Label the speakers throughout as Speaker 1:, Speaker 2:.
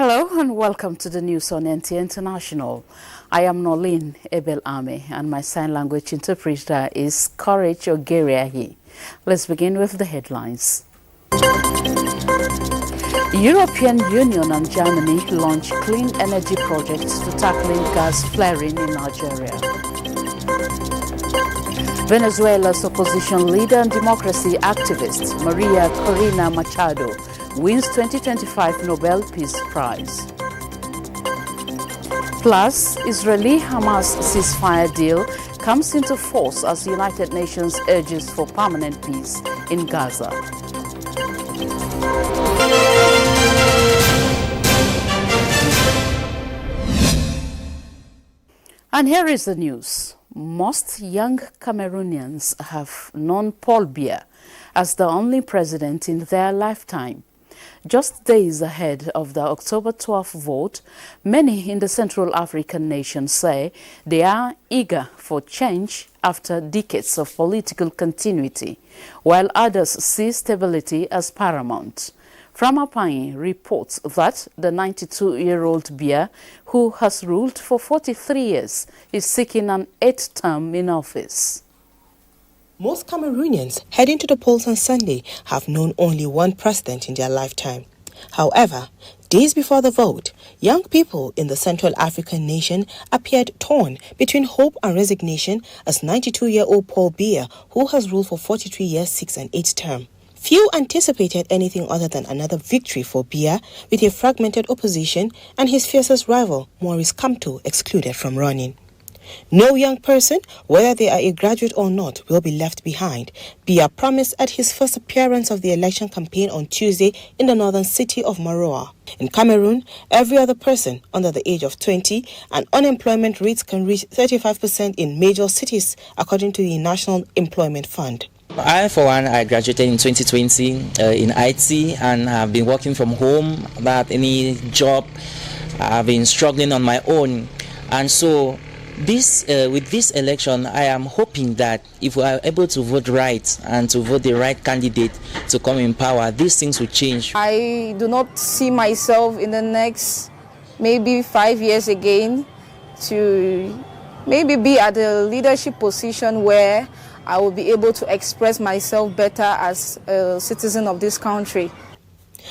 Speaker 1: Hello and welcome to the news on NTA International. I am Nolin Ebel-Ame and my sign language interpreter is Courage Ogeriahi. Let's begin with the headlines. European Union and Germany launch clean energy projects to tackling gas flaring in Nigeria. Venezuela's opposition leader and democracy activist Maria Corina Machado wins 2025 Nobel Peace Prize. Plus, Israeli-Hamas ceasefire deal comes into force as the United Nations urges for permanent peace in Gaza. And here is the news. Most young Cameroonians have known Paul Biya as the only president in their lifetime. Just days ahead of the October 12th vote, many in the Central African nation say they are eager for change after decades of political continuity, while others see stability as paramount. Framapanyi reports that the 92-year-old Biya, who has ruled for 43 years, is seeking an 8th term in office.
Speaker 2: Most Cameroonians heading to the polls on Sunday have known only one president in their lifetime. However, days before the vote, young people in the Central African nation appeared torn between hope and resignation as 92-year-old Paul Biya, who has ruled for 43 years, seeks an 8th term. Few anticipated anything other than another victory for Biya with a fragmented opposition and his fiercest rival, Maurice Kamto, excluded from running. No young person, whether they are a graduate or not, will be left behind, Biya promised at his first appearance of the election campaign on Tuesday in the northern city of Maroa. In Cameroon, every other person under the age of 20 and unemployment rates can reach 35% in major cities, according to the National Employment Fund.
Speaker 3: I, for one, I graduated in 2020 in IT and have been working from home without any job. I've been struggling on my own, and so with this election, I am hoping that if we are able to vote right and to vote the right candidate to come in power, these things will change.
Speaker 4: I do not see myself in the next maybe 5 years again to maybe be at a leadership position where I will be able to express myself better as a citizen of this country.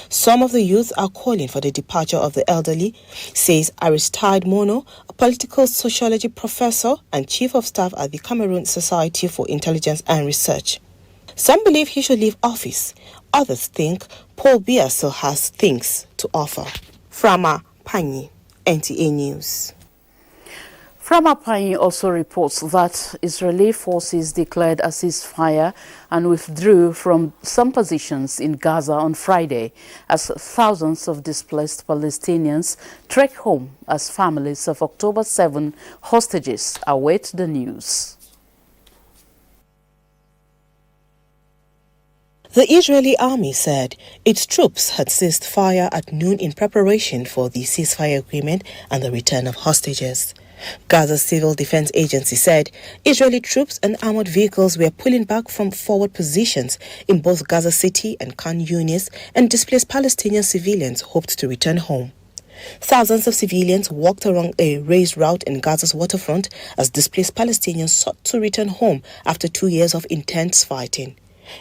Speaker 2: Some of the youth are calling for the departure of the elderly, says Aristide Mono, a political sociology professor and chief of staff at the Cameroon Society for Intelligence and Research. Some believe he should leave office. Others think Paul Biya still has things to offer. Framapanyi, NTA News.
Speaker 1: Framapanyi also reports that Israeli forces declared a ceasefire and withdrew from some positions in Gaza on Friday as thousands of displaced Palestinians trek home as families of October 7 hostages await the news.
Speaker 2: The Israeli army said its troops had ceased fire at noon in preparation for the ceasefire agreement and the return of hostages. Gaza's Civil Defense Agency said Israeli troops and armored vehicles were pulling back from forward positions in both Gaza City and Khan Yunis, and displaced Palestinian civilians hoped to return home. Thousands of civilians walked along a raised route in Gaza's waterfront as displaced Palestinians sought to return home after 2 years of intense fighting.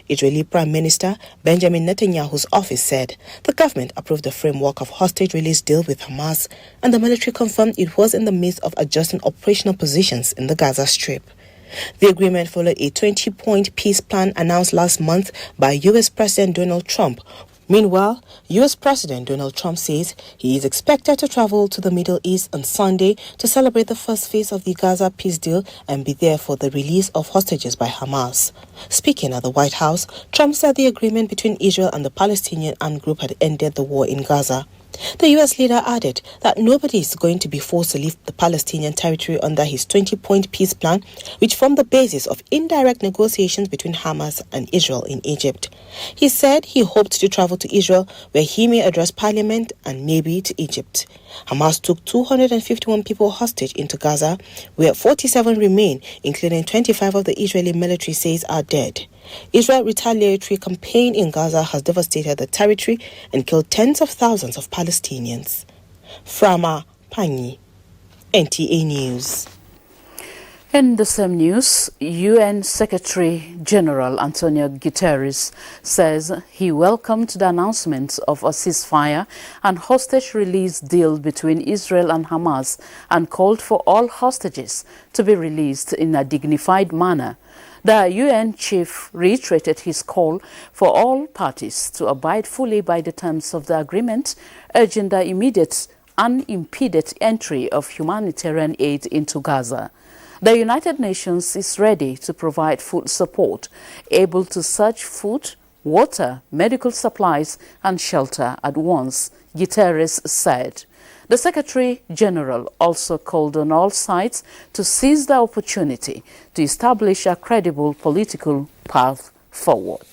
Speaker 2: Israeli Prime Minister Benjamin Netanyahu's office said the government approved the framework of hostage release deal with Hamas, and the military confirmed it was in the midst of adjusting operational positions in the Gaza Strip. The agreement followed a 20-point peace plan announced last month by U.S. President Donald Trump. Meanwhile, U.S. President Donald Trump says he is expected to travel to the Middle East on Sunday to celebrate the first phase of the Gaza peace deal and be there for the release of hostages by Hamas. Speaking at the White House, Trump said the agreement between Israel and the Palestinian armed group had ended the war in Gaza. The U.S. leader added that nobody is going to be forced to leave the Palestinian territory under his 20-point peace plan, which formed the basis of indirect negotiations between Hamas and Israel in Egypt. He said he hoped to travel to Israel, where he may address parliament, and maybe to Egypt. Hamas took 251 people hostage into Gaza, where 47 remain, including 25 of the Israeli military says are dead. Israel's retaliatory campaign in Gaza has devastated the territory and killed tens of thousands of Palestinians. Frama Panyi, NTA News.
Speaker 1: In the same news, UN Secretary-General Antonio Guterres says he welcomed the announcement of a ceasefire and hostage release deal between Israel and Hamas and called for all hostages to be released in a dignified manner. The UN chief reiterated his call for all parties to abide fully by the terms of the agreement, urging the immediate, unimpeded entry of humanitarian aid into Gaza. The United Nations is ready to provide food support, able to search food, water, medical supplies and shelter at once, Guterres said. The Secretary-General also called on all sides to seize the opportunity to establish a credible political path forward.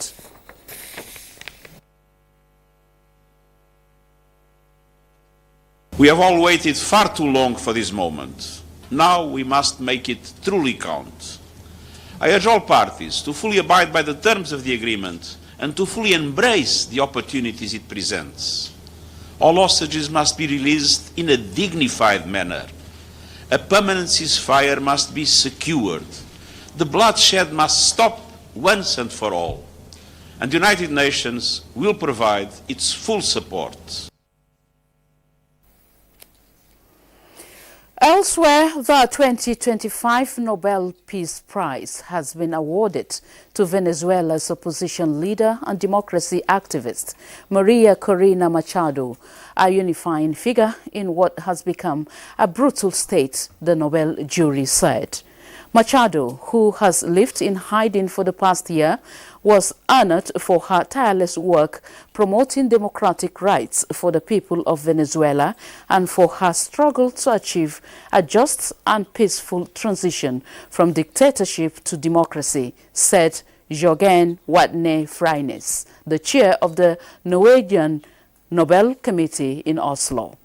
Speaker 5: We have all waited far too long for this moment. Now we must make it truly count. I urge all parties to fully abide by the terms of the agreement and to fully embrace the opportunities it presents. All hostages must be released in a dignified manner. A permanent ceasefire must be secured. The bloodshed must stop once and for all. And the United Nations will provide its full support.
Speaker 1: Elsewhere, the 2025 Nobel Peace Prize has been awarded to Venezuela's opposition leader and democracy activist, Maria Corina Machado, a unifying figure in what has become a brutal state, the Nobel jury said. Machado, who has lived in hiding for the past year, was honored for her tireless work promoting democratic rights for the people of Venezuela and for her struggle to achieve a just and peaceful transition from dictatorship to democracy, said Jorgen Watne Freines, the chair of the Norwegian Nobel Committee in Oslo.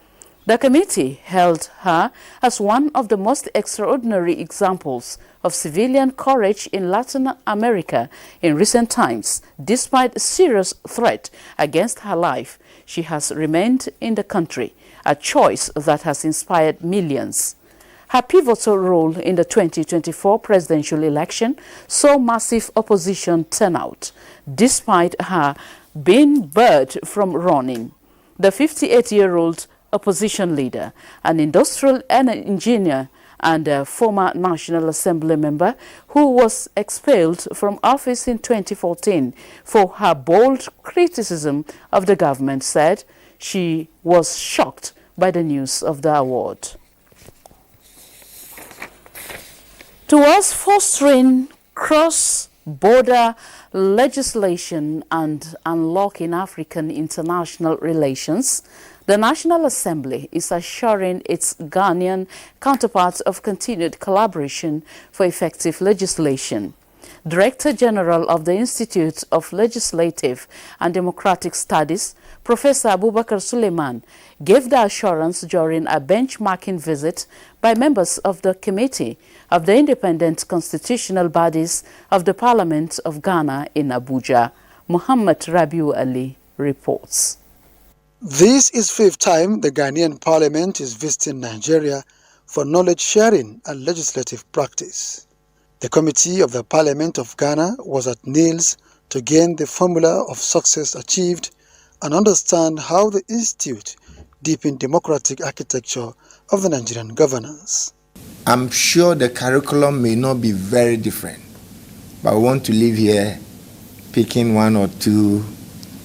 Speaker 1: The committee held her as one of the most extraordinary examples of civilian courage in Latin America in recent times. Despite a serious threat against her life, she has remained in the country, a choice that has inspired millions. Her pivotal role in the 2024 presidential election saw massive opposition turnout, despite her being barred from running. The 58-year-old opposition leader, an industrial engineer and a former National Assembly member who was expelled from office in 2014 for her bold criticism of the government, said she was shocked by the news of the award. Towards fostering cross-border legislation and unlocking African international relations, the National Assembly is assuring its Ghanaian counterparts of continued collaboration for effective legislation. Director General of the Institute of Legislative and Democratic Studies, Professor Abubakar Suleiman, gave the assurance during a benchmarking visit by members of the Committee of the Independent Constitutional Bodies of the Parliament of Ghana in Abuja. Muhammad Rabiu Ali reports.
Speaker 6: This is fifth time the Ghanaian Parliament is visiting Nigeria for knowledge sharing and legislative practice. The Committee of the Parliament of Ghana was at Niels to gain the formula of success achieved and understand how the Institute deepened democratic architecture of the Nigerian governance.
Speaker 7: I'm sure the curriculum may not be very different, but I want to leave here picking one or two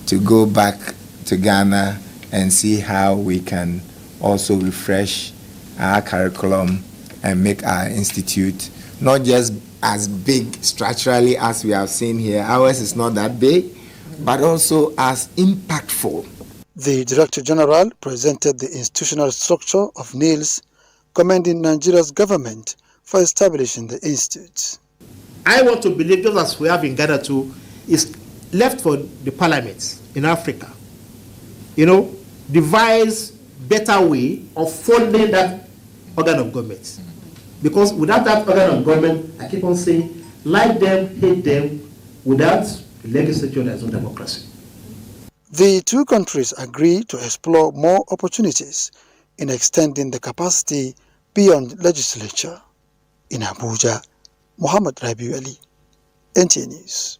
Speaker 7: to go back to Ghana and see how we can also refresh our curriculum and make our institute not just as big structurally as we have seen here. Ours is not that big, but also as impactful.
Speaker 6: The Director General presented the institutional structure of NILS, commending Nigeria's government for establishing the institute.
Speaker 8: I want to believe, just as we have in Ghana too, is left for the parliaments in Africa, devise better way of funding that organ of government. Because without that organ of government, I keep on saying, like them, hate them, without the legislature, there's no democracy.
Speaker 6: The two countries agreed to explore more opportunities in extending the capacity beyond legislature. In Abuja, Muhammad Rabiu Ali, NTA News.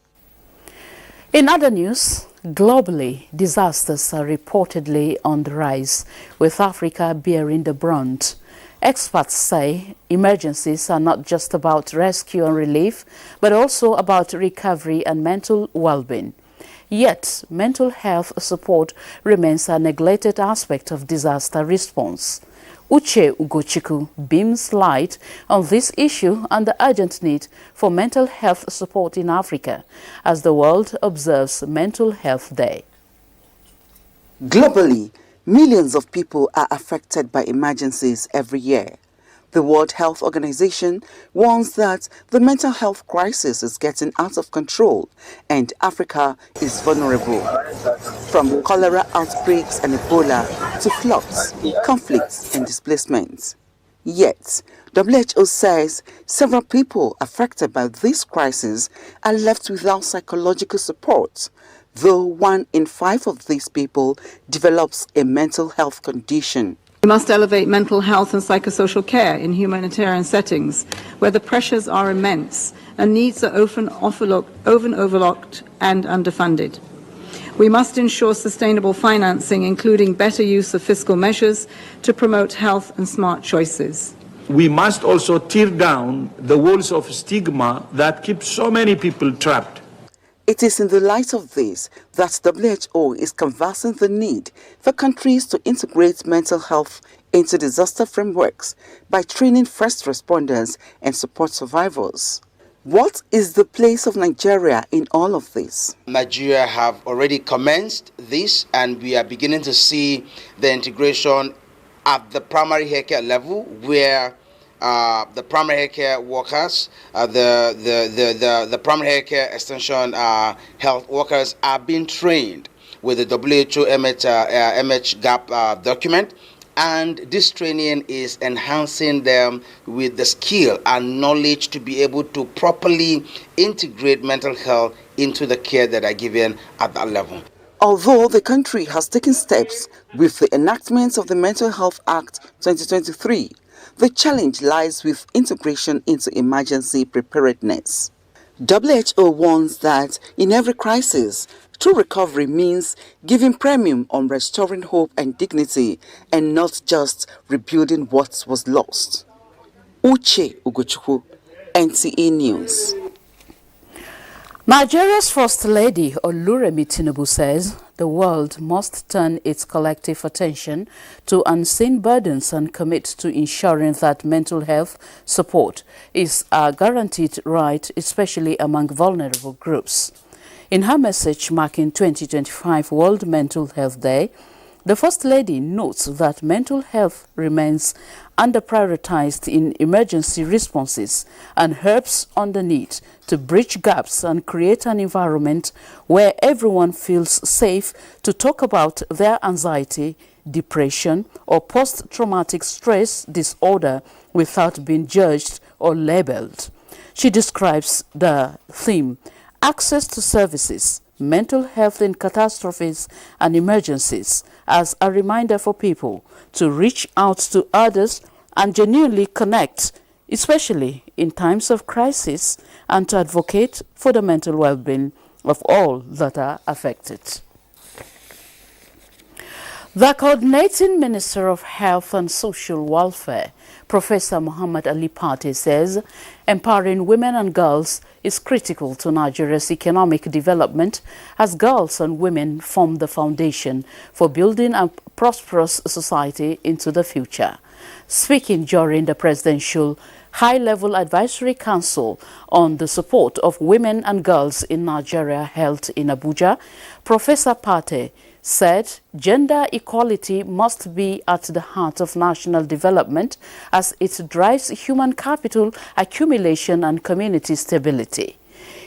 Speaker 1: In other news, globally, disasters are reportedly on the rise, with Africa bearing the brunt. Experts say emergencies are not just about rescue and relief, but also about recovery and mental well-being. Yet, mental health support remains a neglected aspect of disaster response. Uche Ugochukwu beams light on this issue and the urgent need for mental health support in Africa as the world observes Mental Health Day.
Speaker 9: Globally, millions of people are affected by emergencies every year. The World Health Organization warns that the mental health crisis is getting out of control and Africa is vulnerable. From cholera outbreaks and Ebola to floods, conflicts and displacements. Yet, WHO says several people affected by this crisis are left without psychological support, though 1 in 5 of these people develops a mental health condition.
Speaker 10: We must elevate mental health and psychosocial care in humanitarian settings where the pressures are immense and needs are often overlooked and underfunded. We must ensure sustainable financing, including better use of fiscal measures to promote health and smart choices.
Speaker 11: We must also tear down the walls of stigma that keep so many people trapped.
Speaker 9: It is in the light of this that WHO is canvassing the need for countries to integrate mental health into disaster frameworks by training first responders and support survivors. What is the place of Nigeria in all of this?
Speaker 12: Nigeria have already commenced this, and we are beginning to see the integration at the primary healthcare level, where the primary healthcare workers, the primary healthcare extension health workers are being trained with the WHO MH gap document, and this training is enhancing them with the skill and knowledge to be able to properly integrate mental health into the care that are given at that level.
Speaker 9: Although the country has taken steps with the enactment of the Mental Health Act 2023, the challenge lies with integration into emergency preparedness. WHO warns that in every crisis, true recovery means giving premium on restoring hope and dignity and not just rebuilding what was lost. Uche Ugochukwu, NTA News.
Speaker 1: Nigeria's First Lady Oluremi Tinubu says the world must turn its collective attention to unseen burdens and commit to ensuring that mental health support is a guaranteed right, especially among vulnerable groups. In her message marking 2025 World Mental Health Day, the First Lady notes that mental health remains under-prioritized in emergency responses and harps on the need to bridge gaps and create an environment where everyone feels safe to talk about their anxiety, depression, or post-traumatic stress disorder without being judged or labeled. She describes the theme, access to services, mental health in catastrophes and emergencies, as a reminder for people to reach out to others and genuinely connect, especially in times of crisis, and to advocate for the mental well-being of all that are affected. The Coordinating Minister of Health and Social Welfare, Professor Muhammad Ali Pate, says empowering women and girls is critical to Nigeria's economic development, as girls and women form the foundation for building a prosperous society into the future. Speaking during the Presidential High-Level Advisory Council on the support of women and girls in Nigeria held in Abuja, Professor Pate said gender equality must be at the heart of national development as it drives human capital accumulation and community stability.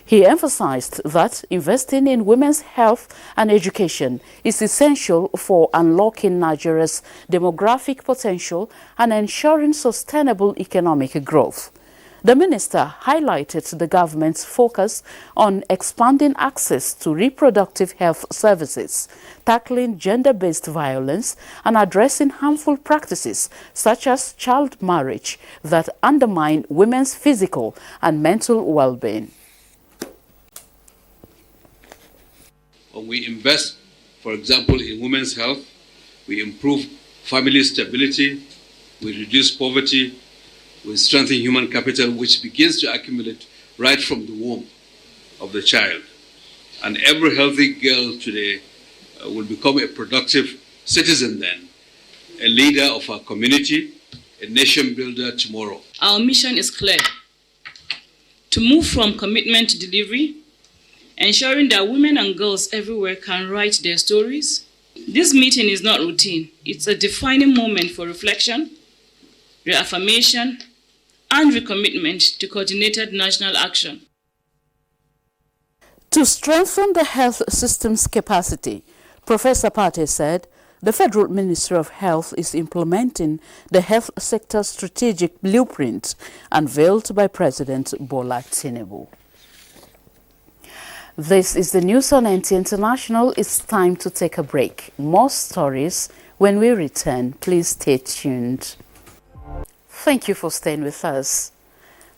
Speaker 1: He emphasized that investing in women's health and education is essential for unlocking Nigeria's demographic potential and ensuring sustainable economic growth. The minister highlighted the government's focus on expanding access to reproductive health services, tackling gender-based violence, and addressing harmful practices such as child marriage that undermine women's physical and mental well-being.
Speaker 13: When we invest, for example, in women's health, we improve family stability, we reduce poverty, we strengthen human capital, which begins to accumulate right from the womb of the child. And every healthy girl today will become a productive citizen then, a leader of our community, a nation builder tomorrow.
Speaker 14: Our mission is clear: to move from commitment to delivery, ensuring that women and girls everywhere can write their stories. This meeting is not routine. It's a defining moment for reflection, reaffirmation, and recommitment to coordinated national action.
Speaker 1: To strengthen the health system's capacity, Professor Pate said the Federal Ministry of Health is implementing the health sector strategic blueprint unveiled by President Bola Tinubu. This is the news on NTA International. It's time to take a break. More stories when we return. Please stay tuned. Thank you for staying with us.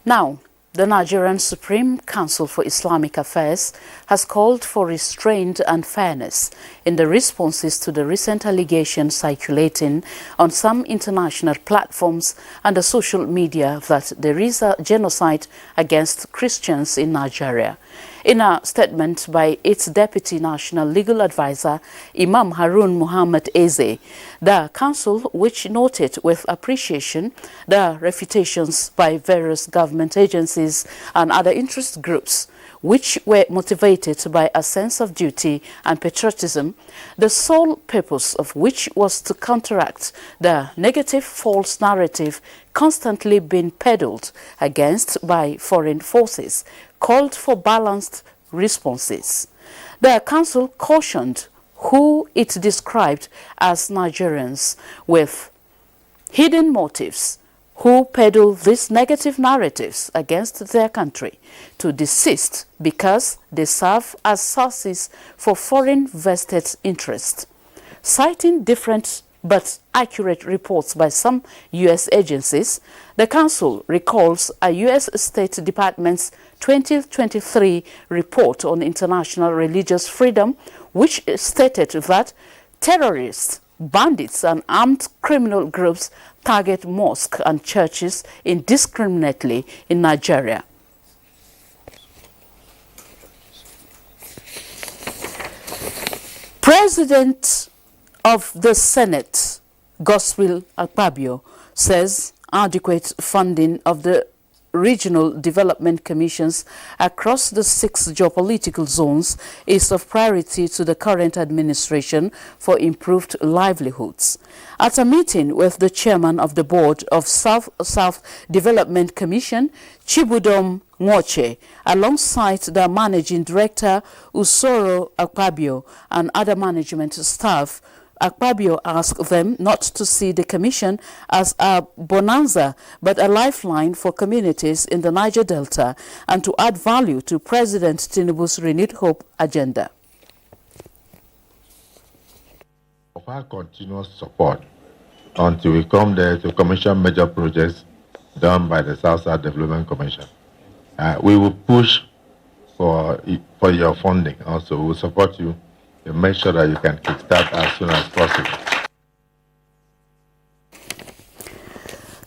Speaker 1: Now, the Nigerian Supreme Council for Islamic Affairs has called for restraint and fairness in the responses to the recent allegations circulating on some international platforms and the social media that there is a genocide against Christians in Nigeria. In a statement by its Deputy National Legal Advisor, Imam Harun Muhammad Eze, the Council, which noted with appreciation the refutations by various government agencies and other interest groups, which were motivated by a sense of duty and patriotism, the sole purpose of which was to counteract the negative false narrative constantly being peddled against by foreign forces, called for balanced responses. The Council cautioned who it described as Nigerians with hidden motives who peddle these negative narratives against their country to desist because they serve as sources for foreign vested interests. Citing different but accurate reports by some U.S. agencies, the Council recalls a U.S. State Department's 2023 report on international religious freedom, which stated that terrorists, bandits, and armed criminal groups target mosques and churches indiscriminately in Nigeria. President of the Senate, Godswill Akpabio, says adequate funding of the regional development commissions across the 6 geopolitical zones is of priority to the current administration for improved livelihoods. At a meeting with the chairman of the board of South Development Commission, Chibudom Nwoche, alongside the managing director Usoro Akpabio and other management staff, Akpabio asked them not to see the commission as a bonanza but a lifeline for communities in the Niger Delta and to add value to President Tinubu's Renewed Hope agenda.
Speaker 15: Of our continuous support until we come there to commission major projects done by the South-South Development Commission. We will push for your funding also. We will support you to make sure that you can kickstart as soon as possible.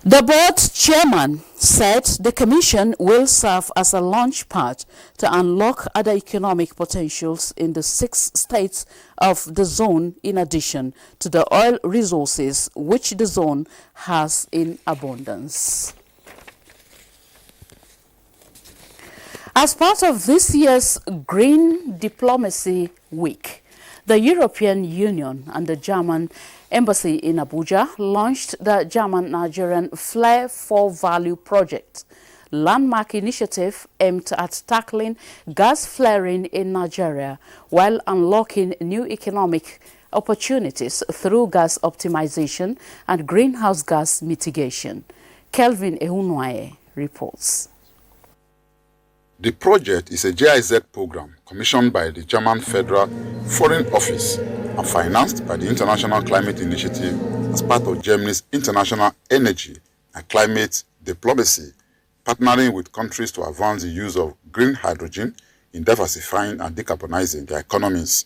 Speaker 1: The board chairman said the commission will serve as a launch pad to unlock other economic potentials in the 6 states of the zone in addition to the oil resources which the zone has in abundance. As part of this year's Green Diplomacy Week, the European Union and the German Embassy in Abuja launched the German-Nigerian Flare for Value project, landmark initiative aimed at tackling gas flaring in Nigeria while unlocking new economic opportunities through gas optimization and greenhouse gas mitigation. Kelvin Ehunwaye reports.
Speaker 16: The project is a GIZ program commissioned by the German Federal Foreign Office and financed by the International Climate Initiative as part of Germany's international energy and climate diplomacy, partnering with countries to advance the use of green hydrogen in diversifying and decarbonizing their economies.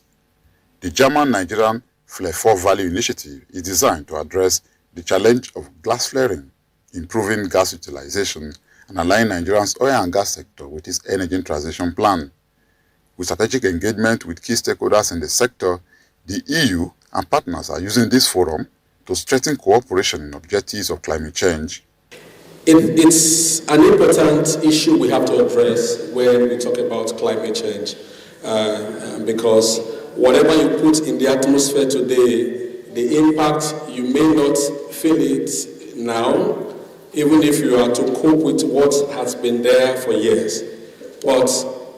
Speaker 16: The German-Nigerian Flare 4 Value Initiative is designed to address the challenge of glass flaring, improving gas utilization, and align Nigeria's oil and gas sector with its energy transition plan. With strategic engagement with key stakeholders in the sector, the EU and partners are using this forum to strengthen cooperation in objectives of climate change.
Speaker 17: It's an important issue we have to address when we talk about climate change, because whatever you put in the atmosphere today, the impact, you may not feel it now, even if you are to cope with what has been there for years. But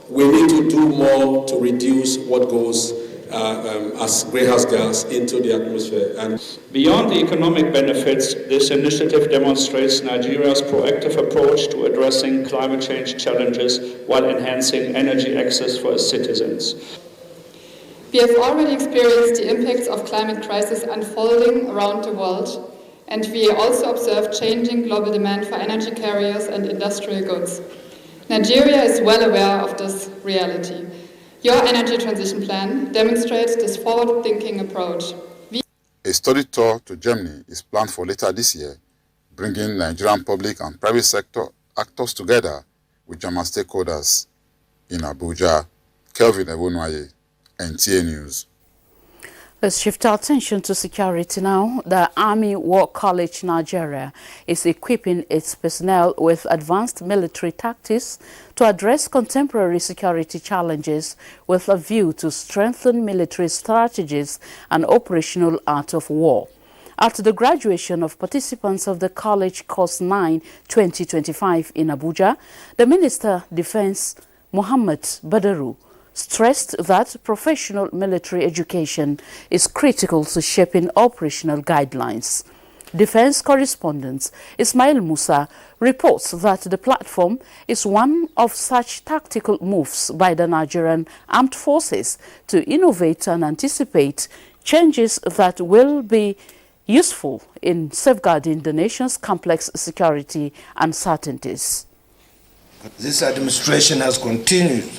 Speaker 17: we need to do more to reduce what goes as greenhouse gas into the atmosphere. And
Speaker 18: beyond the economic benefits, this initiative demonstrates Nigeria's proactive approach to addressing climate change challenges while enhancing energy access for its citizens.
Speaker 19: We have already experienced the impacts of climate crisis unfolding around the world, and we also observe changing global demand for energy carriers and industrial goods. Nigeria is well aware of this reality. Your energy transition plan demonstrates this forward-thinking approach.
Speaker 16: A study tour to Germany is planned for later this year, bringing Nigerian public and private sector actors together with German stakeholders in Abuja. Kelvin Ewonwaye, NTA News.
Speaker 1: Let's shift our attention to security now. The Army War College Nigeria is equipping its personnel with advanced military tactics to address contemporary security challenges with a view to strengthen military strategies and operational art of war. At the graduation of participants of the College Course 9 2025 in Abuja, the Minister Defense Muhammad Badaru stressed that professional military education is critical to shaping operational guidelines. Defense correspondent Ismail Musa reports that the platform is one of such tactical moves by the Nigerian Armed Forces to innovate and anticipate changes that will be useful in safeguarding the nation's complex security uncertainties.
Speaker 20: This administration has continued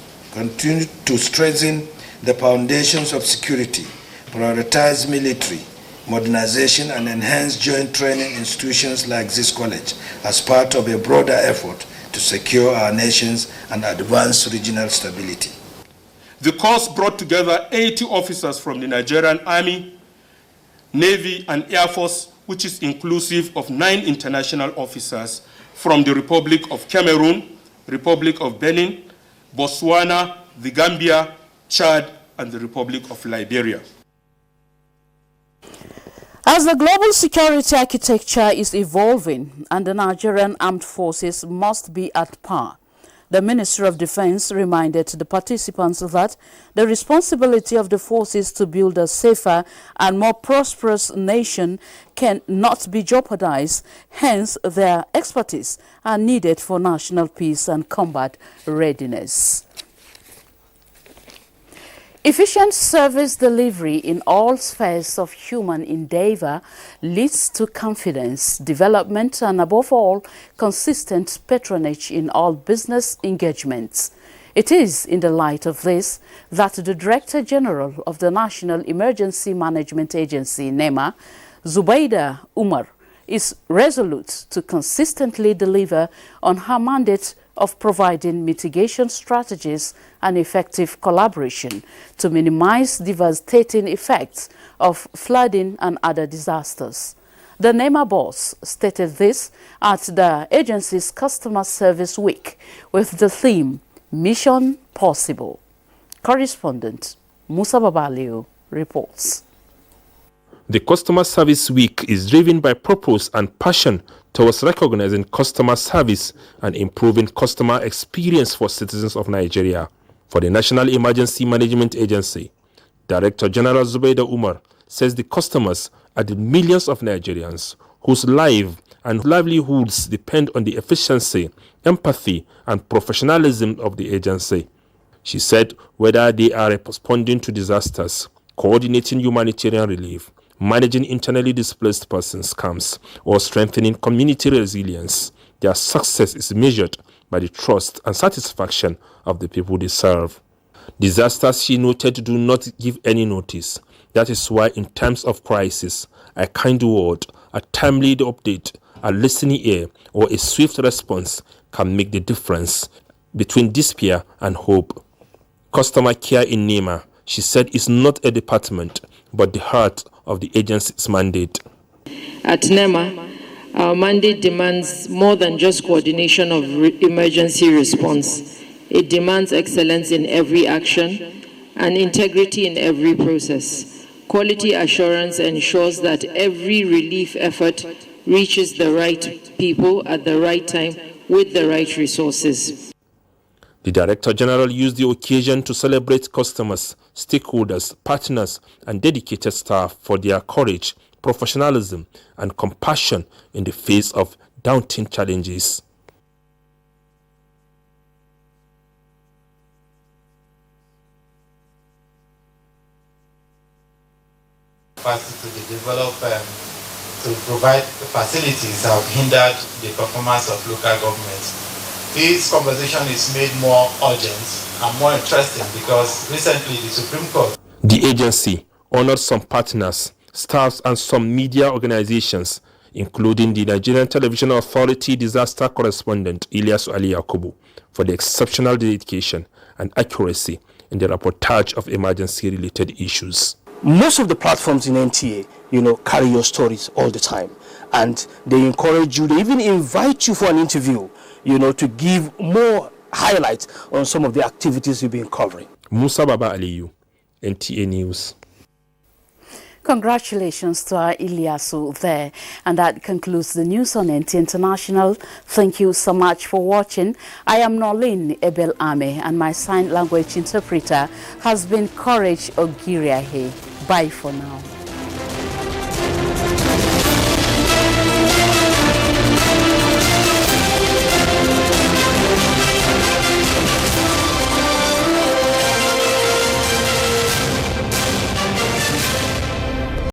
Speaker 20: to strengthen the foundations of security, prioritize military modernization, and enhance joint training institutions like this college as part of a broader effort to secure our nations and advance regional stability.
Speaker 21: The course brought together 80 officers from the Nigerian Army, Navy, and Air Force, which is inclusive of 9 international officers from the Republic of Cameroon, Republic of Benin, Botswana, the Gambia, Chad, and the Republic of Liberia.
Speaker 1: As the global security architecture is evolving and the Nigerian Armed Forces must be at par, the Ministry of Defense reminded the participants that the responsibility of the forces to build a safer and more prosperous nation cannot be jeopardized. Hence, their expertise are needed for national peace and combat readiness. Efficient service delivery in all spheres of human endeavor leads to confidence, development, and above all, consistent patronage in all business engagements. It is in the light of this that the Director General of the National Emergency Management Agency, NEMA, Zubaida Umar, is resolute to consistently deliver on her mandate of providing mitigation strategies and effective collaboration to minimize devastating effects of flooding and other disasters. The NEMA boss stated this at the agency's Customer Service Week with the theme, Mission Possible. Correspondent Musa Babalio reports.
Speaker 22: The Customer Service Week is driven by purpose and passion towards recognizing customer service and improving customer experience for citizens of Nigeria. For the National Emergency Management Agency, Director General Zubaida Umar says the customers are the millions of Nigerians whose lives and livelihoods depend on the efficiency, empathy, and professionalism of the agency. She said whether they are responding to disasters, coordinating humanitarian relief, managing internally displaced persons camps, or strengthening community resilience, their success is measured by the trust and satisfaction of the people they serve. Disasters, she noted, do not give any notice. That is why in times of crisis, a kind word, a timely update, a listening ear, or a swift response can make the difference between despair and hope. Customer care in NEMA, she said, is not a department, but the heart of the agency's mandate.
Speaker 3: At NEMA, our mandate demands more than just coordination of emergency response. It demands excellence in every action and integrity in every process. Quality assurance ensures that every relief effort reaches the right people at the right time with the right resources.
Speaker 22: The Director General used the occasion to celebrate customers, stakeholders, partners, and dedicated staff for their courage, professionalism, and compassion in the face of daunting challenges.
Speaker 4: To develop, to provide facilities have hindered the performance of local governments. This conversation is made more urgent and more interesting because recently the Supreme Court.
Speaker 22: The agency honored some partners, staffs, and some media organizations, including the Nigerian Television Authority disaster correspondent Ilyasu Ali Yakubu, for the exceptional dedication and accuracy in the reportage of emergency-related issues.
Speaker 23: Most of the platforms in NTA, carry your stories all the time, and they encourage you, they even invite you for an interview, to give more highlights on some of the activities you've been covering.
Speaker 22: Musa Baba Aliyu, NTA News.
Speaker 1: Congratulations to our Ilyasu there. And that concludes the news on NTA International. Thank you so much for watching. I am Nolin Ebel Ame, and my sign language interpreter has been Courage Ogiriahe. Bye for now.